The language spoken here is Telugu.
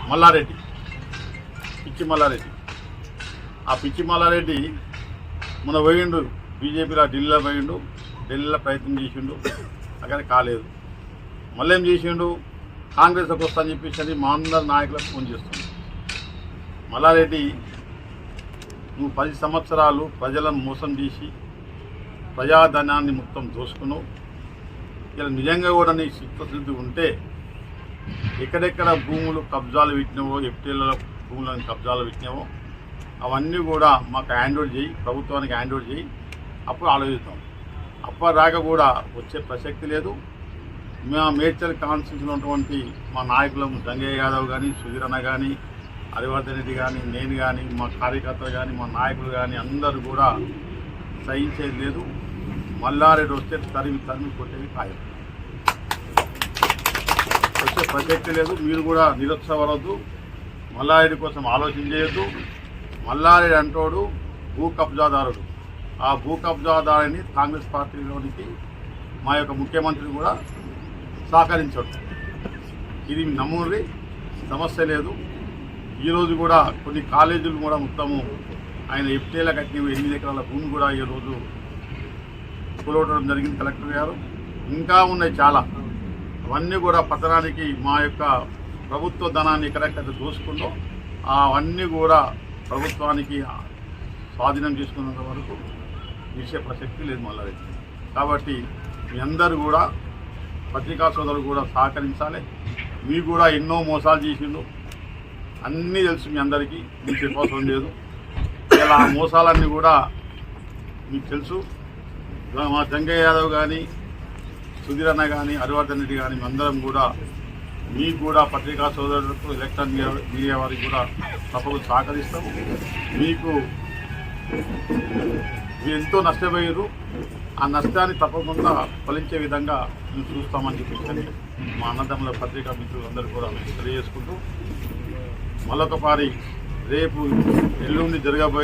మల్లారెడ్డి, పిచ్చి మల్లారెడ్డి. ఆ పిచ్చి మల్లారెడ్డి మొన్న పోయిండు బీజేపీలో, ఢిల్లీలో పోయిండు, ఢిల్లీలో ప్రయత్నం చేసిండు, అక్కడ కాలేదు. మళ్ళీ ఏం చేసిండు, కాంగ్రెస్కి వస్తా అని చెప్పేసి మా అందరి నాయకులకు ఫోన్ చేస్తుంది. మల్లారెడ్డి, నువ్వు 10 సంవత్సరాలు ప్రజలను మోసం చేసి ప్రజాధనాన్ని మొత్తం దోసుకున్నావు. ఇలా నిజంగా కూడా నీ చిత్తశుద్ధి ఉంటే ఎక్కడెక్కడ భూములు కబ్జాలు పెట్టినావో, ఎఫ్టీఎల భూములను కబ్జాలు పెట్టినావో అవన్నీ కూడా మాకు హ్యాండ్ ఓవర్ చేయి, ప్రభుత్వానికి హ్యాండ్ ఓవర్ చేయి, అప్పుడు ఆలోచిస్తాం. అప్పటిదాకా కూడా వచ్చే ప్రసక్తి లేదు. మా మేడ్చల్ కాన్స్టిట్యూన్సీలో ఉన్నటువంటి మా నాయకులు జంగయ్య యాదవ్ కానీ, సుధీర్ అన్న కానీ, హరివర్ధన్ రెడ్డి కానీ, నేను కానీ, మా కార్యకర్తలు కానీ, మా నాయకులు కానీ అందరూ కూడా సహించేది లేదు. మల్లారెడ్డి వస్తే తరిమి కొట్టేది ఖాయం. వచ్చే ప్రసక్తి లేదు. మీరు కూడా నిరుత్సాహపడవద్దు, మల్లారెడ్డి కోసం ఆలోచన చేయొద్దు. మల్లారెడ్డి అంటోడు భూ కబ్జాదారుడు. ఆ భూ కబ్జాదారుని కాంగ్రెస్ పార్టీలోనికి మా యొక్క ముఖ్యమంత్రి కూడా సహకరించాడు. ఇది నమ్మూరి సమస్య లేదు. ఈరోజు కూడా కొన్ని కాలేజీలు కూడా మొత్తము ఆయన ఎఫ్టీఏల కట్టినవి 8 ఎకరాల భూమి కూడా ఈరోజు కూలవడం జరిగింది కలెక్టర్ గారు. ఇంకా ఉన్నాయి చాలా. అవన్నీ కూడా పట్టణానికి మా యొక్క ప్రభుత్వ ధనాన్ని ఎక్కడెక్కడ దోసుకుందో అవన్నీ కూడా ప్రభుత్వానికి స్వాధీనం చేసుకున్నంత వరకు తీసే ప్రసక్తి లేదు మల్లారెడ్డి. కాబట్టి మీ అందరూ కూడా పత్రికా సోదరులు కూడా సహకరించాలి. మీకు కూడా ఎన్నో మోసాలు చేసిండు, అన్నీ తెలుసు మీ అందరికీ, మీకు చెప్పవసరం లేదు. ఇలా ఆ మోసాలన్నీ కూడా మీకు తెలుసు. మా జంగయ్య యాదవ్ కానీ, సుధీర్ అన్న కానీ, హరివర్ధన్ రెడ్డి కానీ అందరం కూడా మీకు కూడా పత్రికా సోదరులకు, ఎలక్ట్రానిక్ మీడియా వారికి కూడా తప్పకుండా సహకరిస్తాము. మీకు ఎంతో నష్టపోయారు, ఆ నష్టాన్ని తప్పకుండా ఫలించే విధంగా మేము చూస్తామని చెప్పి మా అన్నదమ్ముల పత్రికా మిత్రులందరూ కూడా తెలియజేసుకుంటూ మరొకసారి రేపు ఎల్లుండి జరగబోయే